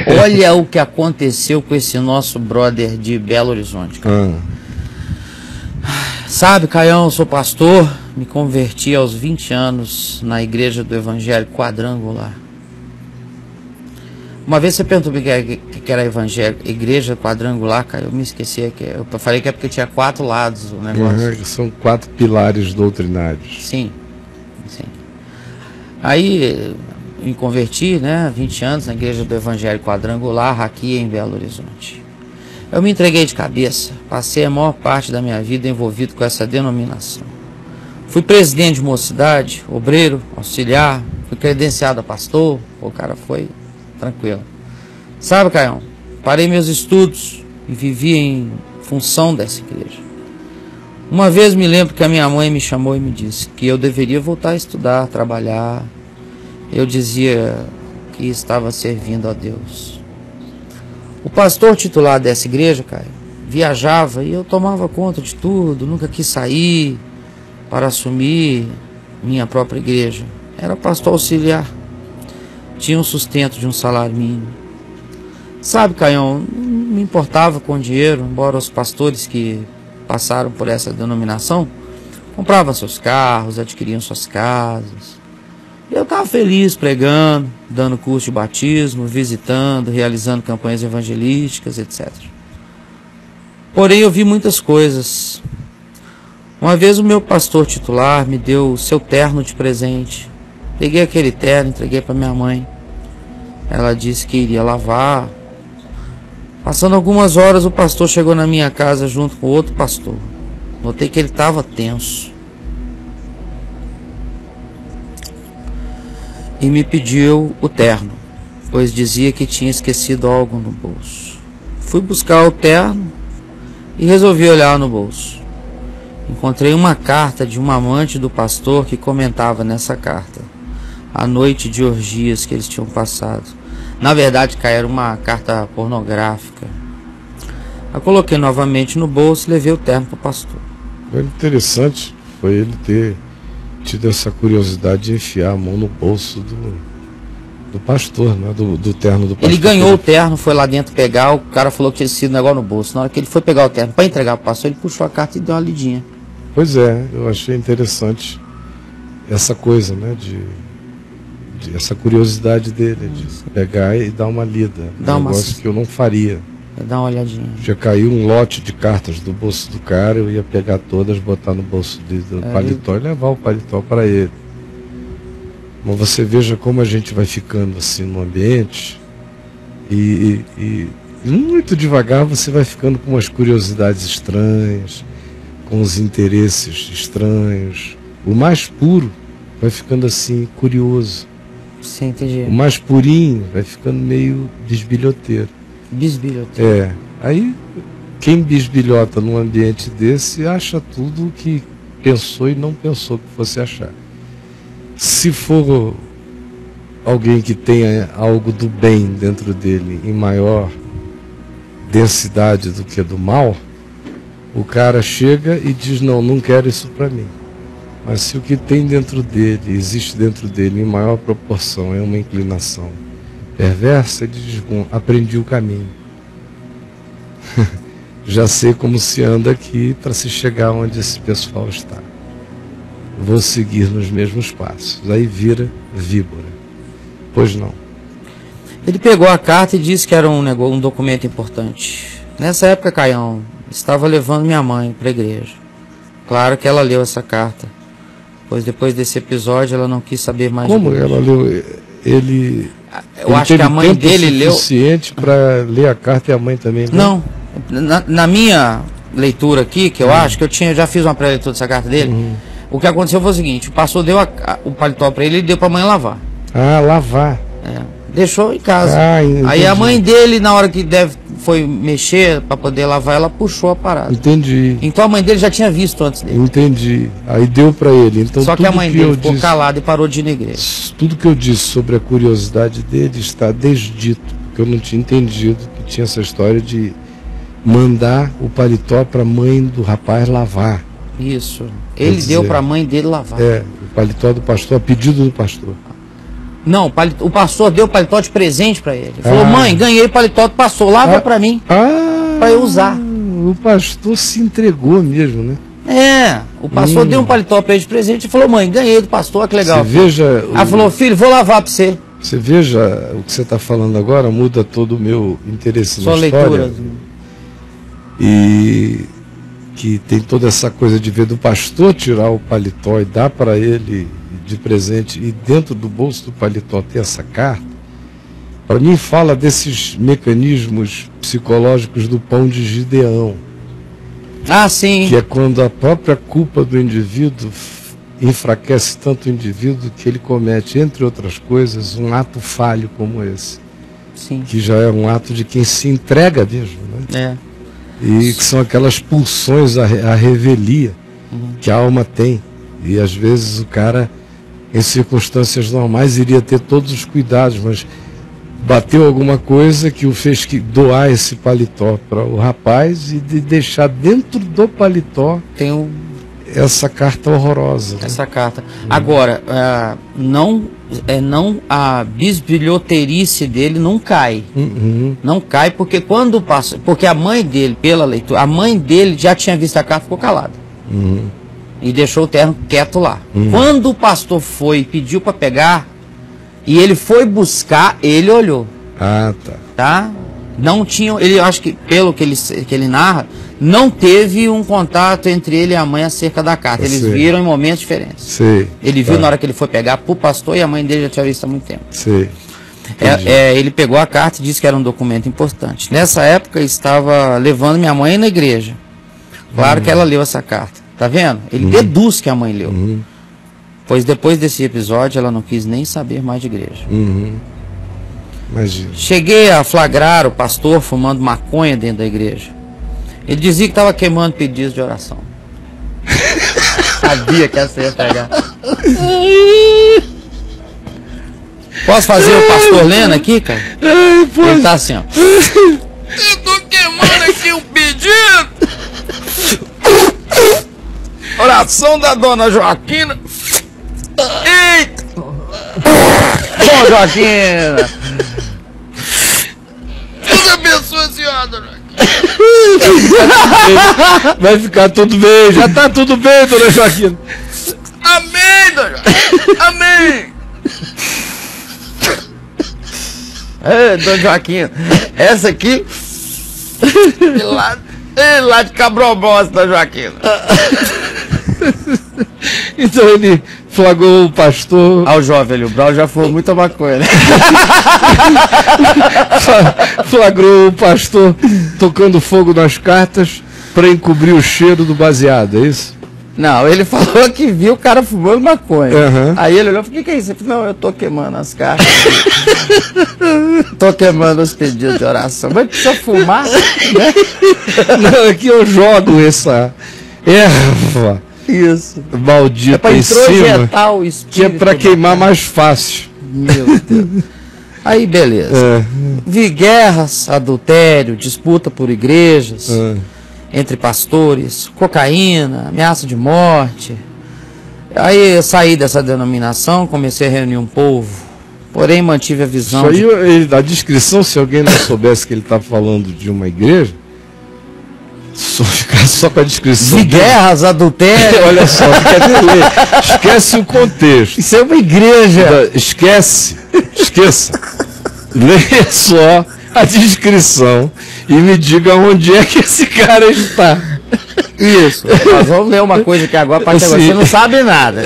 Olha o que aconteceu com esse nosso brother de Belo Horizonte, cara. Sabe, Caião, eu sou pastor, me converti aos 20 anos na igreja do Evangelho Quadrangular. Uma vez você perguntou o que era igreja quadrangular, cara, eu me esqueci. Eu falei que é porque tinha 4 lados o negócio. São 4 pilares doutrinários. Sim, sim. Aí me converti, né, 20 anos na igreja do Evangelho Quadrangular, aqui em Belo Horizonte. Eu me entreguei de cabeça, passei a maior parte da minha vida envolvido com essa denominação. Fui presidente de mocidade, obreiro, auxiliar, fui credenciado a pastor, o cara foi tranquilo. Sabe, Caião, parei meus estudos e vivi em função dessa igreja. Uma vez me lembro que a minha mãe me chamou e me disse que eu deveria voltar a estudar, trabalhar. Eu dizia que estava servindo a Deus. O pastor titular dessa igreja, Caio, viajava e eu tomava conta de tudo, nunca quis sair para assumir minha própria igreja. Era pastor auxiliar. Tinha um sustento de um salário mínimo. Sabe, Caião, não me importava com dinheiro, embora os pastores que passaram por essa denominação compravam seus carros, adquiriam suas casas. Eu estava feliz pregando, dando curso de batismo, visitando, realizando campanhas evangelísticas, etc. Porém, eu vi muitas coisas. Uma vez o meu pastor titular me deu o seu terno de presente. Peguei aquele terno, entreguei para minha mãe. Ela disse que iria lavar. Passando algumas horas, o pastor chegou na minha casa junto com outro pastor. Notei que ele estava tenso. E me pediu o terno, pois dizia que tinha esquecido algo no bolso. Fui buscar o terno e resolvi olhar no bolso. Encontrei uma carta de uma amante do pastor que comentava nessa carta a noite de orgias que eles tinham passado. Na verdade, era uma carta pornográfica. A coloquei novamente no bolso e levei o terno para o pastor. O interessante foi ele ter tido essa curiosidade de enfiar a mão no bolso do pastor, né? do terno do pastor. Ele ganhou o terno, foi lá dentro pegar, o cara falou que tinha sido um negócio no bolso. Na hora que ele foi pegar o terno para entregar para o pastor, ele puxou a carta e deu uma lidinha. Pois é, eu achei interessante essa coisa, né, essa curiosidade dele, de pegar e dar uma lida. Um negócio que eu não faria. Dá uma olhadinha. Já caiu um lote de cartas do bolso do cara, eu ia pegar todas, botar no bolso do paletó e levar o paletó para ele. Mas você veja como a gente vai ficando assim no ambiente e muito devagar você vai ficando com umas curiosidades estranhas, com os interesses estranhos. O mais puro vai ficando assim curioso. Sim, entendi. O mais purinho vai ficando meio bisbilhoteiro. Bisbilhoteiro. Aí quem bisbilhota num ambiente desse acha tudo o que pensou e não pensou que fosse achar. Se for alguém que tenha algo do bem dentro dele em maior densidade do que do mal, o cara chega e diz, não quero isso para mim. Mas se o que tem dentro dele, existe dentro dele em maior proporção, é uma inclinação perversa, ele diz, bom, aprendi o caminho. Já sei como se anda aqui para se chegar onde esse pessoal está. Vou seguir nos mesmos passos. Aí vira víbora. Pois não. Ele pegou a carta e disse que era um documento importante. Nessa época, Caião, estava levando minha mãe para a igreja. Claro que ela leu essa carta, pois depois desse episódio ela não quis saber mais. Como ela leu? Eu acho que a mãe dele leu. Suficiente para ler a carta e a mãe também leu? Não. Na minha leitura aqui, que eu acho que já fiz uma pré-leitura dessa carta dele, o que aconteceu foi o seguinte: o pastor deu o paletó para ele e deu para a mãe lavar. Ah, lavar. Deixou em casa. Aí a mãe dele, na hora que foi mexer para poder lavar, ela puxou a parada. Entendi. Então a mãe dele já tinha visto antes dele. Entendi. Aí deu para ele. Então, só que a mãe dele ficou calada e parou de ir na igreja. Tudo que eu disse sobre a curiosidade dele está desdito, porque eu não tinha entendido que tinha essa história de mandar o paletó para a mãe do rapaz lavar. Isso. Ele deu para a mãe dele lavar. O paletó do pastor, a pedido do pastor. Não, o pastor deu o paletó de presente para ele. Falou, mãe, ganhei o paletó do pastor, lava para mim, para eu usar. O pastor se entregou mesmo, né? O pastor deu um paletó para ele de presente e falou, mãe, ganhei do pastor, que legal. Você veja... Ela falou, filho, vou lavar para você. Você veja, o que você está falando agora muda todo o meu interesse na história. Leitura. E que tem toda essa coisa de ver do pastor tirar o paletó e dar para ele de presente, e dentro do bolso do paletó ter essa carta, para mim fala desses mecanismos psicológicos do pão de Gideão. Sim. Que é quando a própria culpa do indivíduo enfraquece tanto o indivíduo que ele comete, entre outras coisas, um ato falho como esse. Sim. Que já é um ato de quem se entrega mesmo, né? E que são aquelas pulsões à revelia que a alma tem. E às vezes o cara, em circunstâncias normais, iria ter todos os cuidados, mas bateu alguma coisa que o fez doar esse paletó para o rapaz e de deixar dentro do paletó essa carta horrorosa. Essa carta. Agora, não a bisbilhoterice dele não cai. Não cai porque quando passa, porque a mãe dele, pela leitura, a mãe dele já tinha visto a carta e ficou calada. E deixou o terno quieto lá. Quando o pastor foi e pediu para pegar, e ele foi buscar, ele olhou. Tá? Não tinha, ele acho que pelo que ele narra, não teve um contato entre ele e a mãe acerca da carta. Eles viram em momentos diferentes. Ele viu na hora que ele foi pegar pro pastor e a mãe dele já tinha visto há muito tempo. Ele pegou a carta e disse que era um documento importante. Nessa época estava levando minha mãe na igreja. Claro que ela leu essa carta. Tá vendo? Ele deduz que a mãe leu. Pois depois desse episódio ela não quis nem saber mais de igreja. Imagina. Cheguei a flagrar o pastor fumando maconha dentro da igreja. Ele dizia que estava queimando pedidos de oração. Sabia que essa ia pegar. Posso fazer o pastor lendo aqui, cara? Ele tá assim, ó. Eu tô queimando aqui um pedido. Oração da dona Joaquina. Eita! Dona Joaquina! Deus abençoe a senhora, dona Joaquina. Vai ficar tudo bem, já tá tudo bem, dona Joaquina. Amém, dona Joaquina. Amém. Dona Joaquina, essa aqui lá de Cabrobós, dona Joaquina. Então ele flagrou o pastor. O jovem, o Brau já foi muita maconha, né? Flagrou o pastor tocando fogo nas cartas para encobrir o cheiro do baseado, é isso? Não, ele falou que viu o cara fumando maconha. Aí ele olhou e falou, o que é isso? Ele falou, não, eu tô queimando as cartas. Tô queimando os pedidos de oração. Mas precisa fumar, né? Não, aqui eu jogo essa erva. Isso. Maldita, é para introjetar o espírito. Que é para queimar mais fácil. Meu Deus. Aí, beleza. Vi guerras, adultério, disputa por igrejas, entre pastores, cocaína, ameaça de morte. Aí eu saí dessa denominação, comecei a reunir um povo, porém mantive a visão. Isso aí, a descrição, se alguém não soubesse que ele está falando de uma igreja, ficar só com a descrição. De guerras, adultério. Olha só, esquece o contexto. Isso é uma igreja. Esqueça. Leia só a descrição e me diga onde é que esse cara está. Isso. Nós vamos ler uma coisa que agora, para você não sabe nada.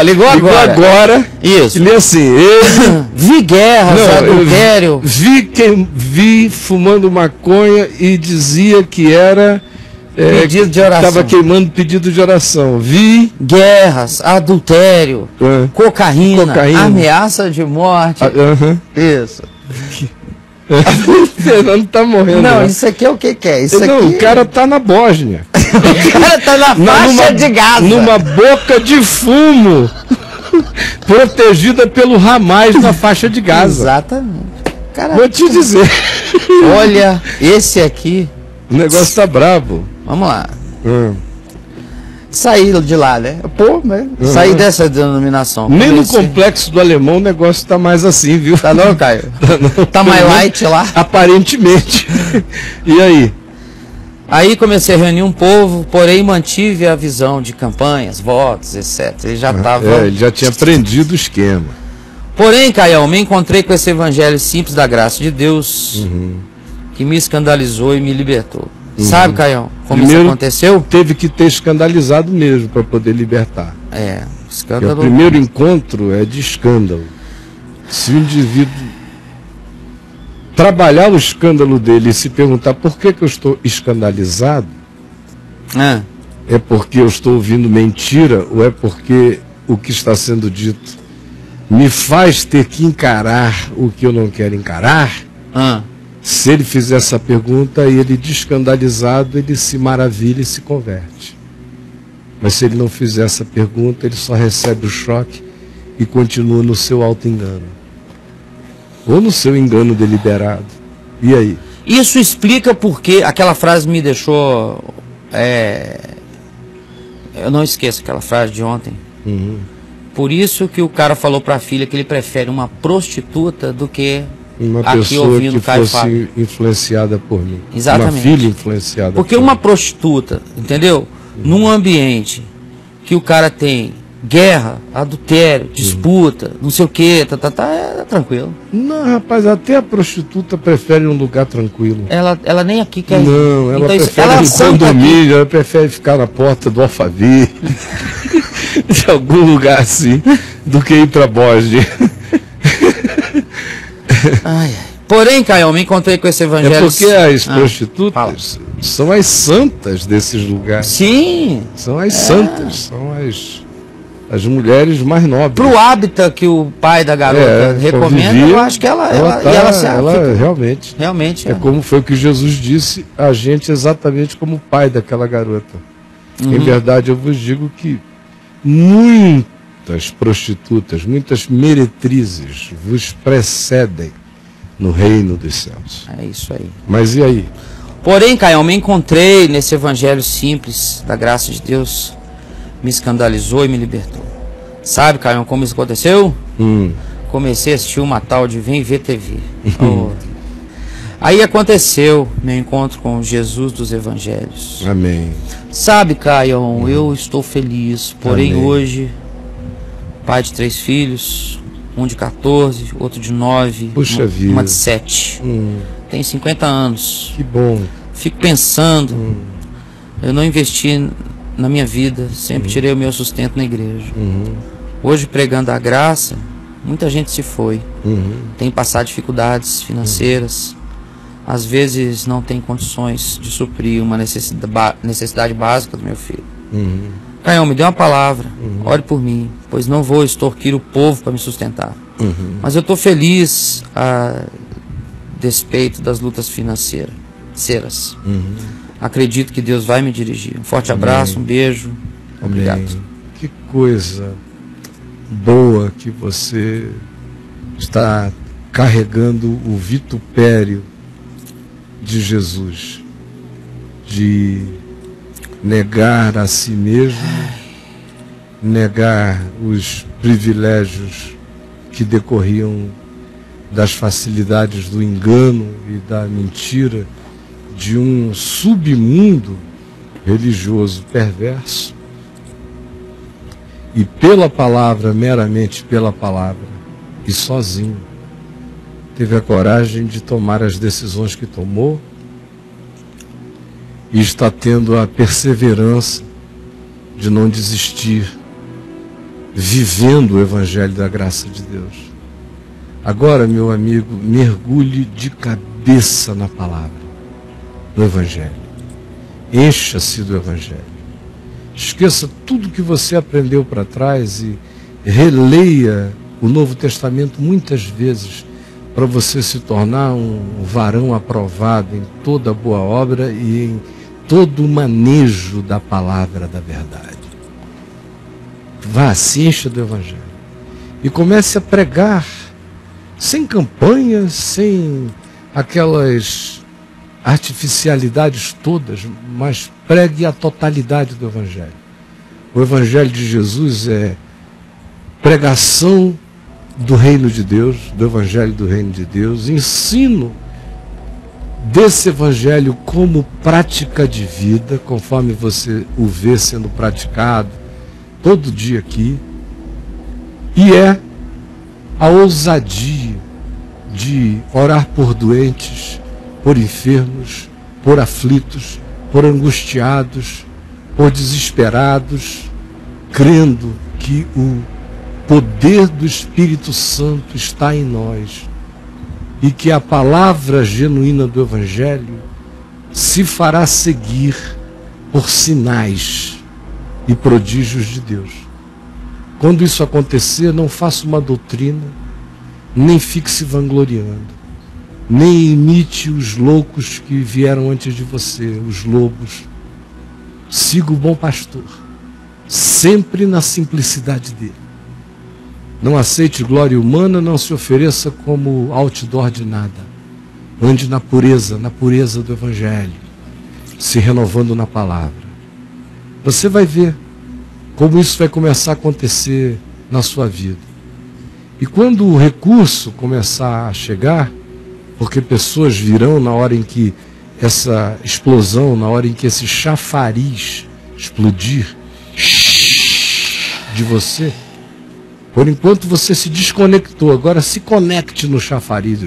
Ligou agora. Isso. Lê assim. Vi guerras, adultério. Vi fumando maconha e dizia que era pedido de oração. Estava queimando pedido de oração. Vi guerras, adultério, cocaína, ameaça de morte. Isso. O Fernando tá morrendo. Não, isso aqui é o que é? Isso não, aqui... o cara tá na Bósnia. O cara tá na faixa de Gaza. Numa boca de fumo. Protegida pelo Hamas na faixa de Gaza. Exatamente. Cara, vou te dizer. Olha, esse aqui... O negócio tá brabo. Vamos lá. saí de lá, né? Pô, né? Saí dessa denominação. Nem no complexo do Alemão o negócio está mais assim, viu? Tá não, Caio? Tá mais light lá? Aparentemente. E aí? Aí comecei a reunir um povo, porém mantive a visão de campanhas, votos, etc. Ele já estava... ele já tinha aprendido o esquema. Porém, Caião, me encontrei com esse evangelho simples da graça de Deus, que me escandalizou e me libertou. Sabe, Caião, como Primeiro, isso aconteceu? Teve que ter escandalizado mesmo para poder libertar. Escândalo. Porque o primeiro encontro é de escândalo. Se o indivíduo trabalhar o escândalo dele e se perguntar por que eu estou escandalizado, é porque eu estou ouvindo mentira ou é porque o que está sendo dito me faz ter que encarar o que eu não quero encarar? Se ele fizer essa pergunta e ele descandalizado, ele se maravilha e se converte. Mas se ele não fizer essa pergunta, ele só recebe o choque e continua no seu auto-engano. Ou no seu engano deliberado. E aí? Isso explica porque aquela frase me deixou... Eu não esqueço aquela frase de ontem. Por isso que o cara falou para a filha que ele prefere uma prostituta do que uma aqui pessoa ouvindo que fosse influenciada por mim. Exatamente. Uma filha influenciada porque por uma mim. Prostituta, entendeu? Num ambiente que o cara tem guerra, adultério, disputa, não sei o que, é tranquilo. Não, rapaz, até a prostituta prefere um lugar tranquilo. Ela nem aqui quer ir. Não, ela então, prefere um condomínio, ela prefere ficar na porta do Alphaville, de algum lugar assim, do que ir para Bosnia. Porém, Caio, me encontrei com esse evangelho. É porque as prostitutas são as santas desses lugares. Sim. São as santas, são as mulheres mais nobres. Pro hábitat que o pai da garota recomenda, eu acho que ela realmente é como foi o que Jesus disse a gente, exatamente como o pai daquela garota. Em verdade, eu vos digo que muitas prostitutas, muitas meretrizes vos precedem no reino dos céus. É isso aí. Mas e aí? Porém, Caio, me encontrei nesse evangelho simples da graça de Deus, me escandalizou e me libertou. Sabe, Caio, como isso aconteceu? Comecei a assistir uma tal de Vem Ver TV. Aí aconteceu meu encontro com Jesus dos Evangelhos. Amém. Sabe, Caio, eu estou feliz, porém hoje, pai de 3 filhos, um de 14, outro de 9, uma de 7. Tem 50 anos. Que bom. Fico pensando, eu não investi na minha vida, sempre tirei o meu sustento na igreja. Hoje, pregando a graça, muita gente se foi. Tem passado dificuldades financeiras. Às vezes não tem condições de suprir uma necessidade básica do meu filho. Caio, me dê uma palavra, ore por mim, pois não vou extorquir o povo para me sustentar. Mas eu estou feliz a despeito das lutas financeiras. Acredito que Deus vai me dirigir. Um forte abraço, um beijo. Obrigado. Que coisa boa que você está carregando o vitupério de Jesus, de negar a si mesmo, negar os privilégios que decorriam das facilidades do engano e da mentira, de um submundo religioso perverso, e pela palavra, meramente pela palavra, e sozinho, teve a coragem de tomar as decisões que tomou e está tendo a perseverança de não desistir, vivendo o Evangelho da graça de Deus. Agora, meu amigo, mergulhe de cabeça na palavra, no Evangelho. Encha-se do Evangelho. Esqueça tudo que você aprendeu para trás e releia o Novo Testamento muitas vezes, para você se tornar um varão aprovado em toda boa obra e em todo o manejo da palavra da verdade. Vá, se encha do Evangelho e comece a pregar, sem campanhas, sem aquelas artificialidades todas, mas pregue a totalidade do Evangelho. O Evangelho de Jesus é pregação do reino de Deus, do Evangelho do reino de Deus, ensino desse Evangelho como prática de vida, conforme você o vê sendo praticado todo dia aqui, e é a ousadia de orar por doentes, por enfermos, por aflitos, por angustiados, por desesperados, crendo que o poder do Espírito Santo está em nós e que a palavra genuína do Evangelho se fará seguir por sinais e prodígios de Deus. Quando isso acontecer, não faça uma doutrina, nem fique se vangloriando, nem imite os loucos que vieram antes de você, os lobos. Siga o bom pastor, sempre na simplicidade dele. Não aceite glória humana, não se ofereça como outdoor de nada. Ande na pureza do Evangelho, se renovando na palavra. Você vai ver como isso vai começar a acontecer na sua vida. E quando o recurso começar a chegar, porque pessoas virão na hora em que essa explosão, na hora em que esse chafariz explodir de você, por enquanto você se desconectou, agora se conecte no chafariz.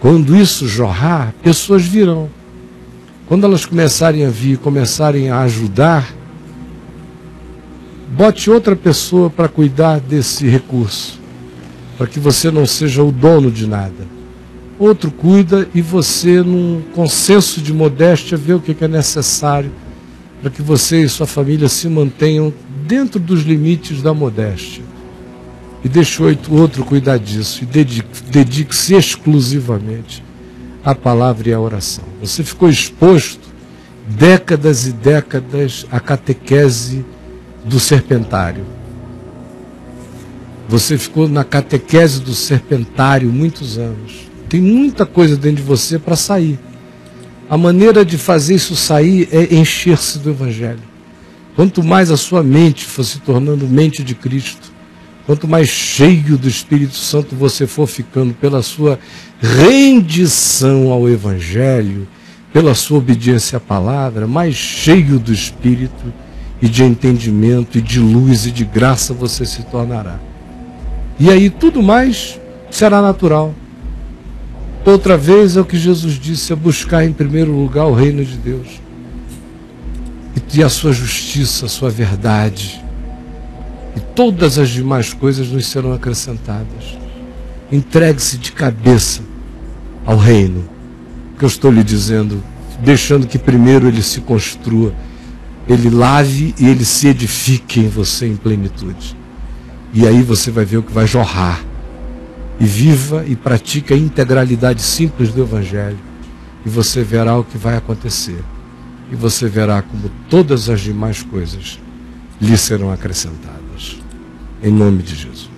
Quando isso jorrar, pessoas virão. Quando elas começarem a vir, começarem a ajudar, bote outra pessoa para cuidar desse recurso, para que você não seja o dono de nada. Outro cuida e você, num consenso de modéstia, vê o que é necessário para que você e sua família se mantenham dentro dos limites da modéstia. E deixe o outro cuidar disso e dedique-se exclusivamente à palavra e à oração. Você ficou exposto décadas e décadas à catequese do serpentário. Você ficou na catequese do serpentário muitos anos. Tem muita coisa dentro de você para sair. A maneira de fazer isso sair é encher-se do Evangelho. Quanto mais a sua mente for se tornando mente de Cristo, quanto mais cheio do Espírito Santo você for ficando pela sua rendição ao Evangelho, pela sua obediência à palavra, mais cheio do Espírito e de entendimento e de luz e de graça você se tornará. E aí tudo mais será natural. Outra vez é o que Jesus disse, é buscar em primeiro lugar o reino de Deus e a sua justiça, a sua verdade, e todas as demais coisas nos serão acrescentadas. Entregue-se de cabeça ao reino, que eu estou lhe dizendo, deixando que primeiro ele se construa, ele lave e ele se edifique em você em plenitude. E aí você vai ver o que vai jorrar. E viva e pratique a integralidade simples do Evangelho. E você verá o que vai acontecer. E você verá como todas as demais coisas lhe serão acrescentadas. Em nome de Jesus.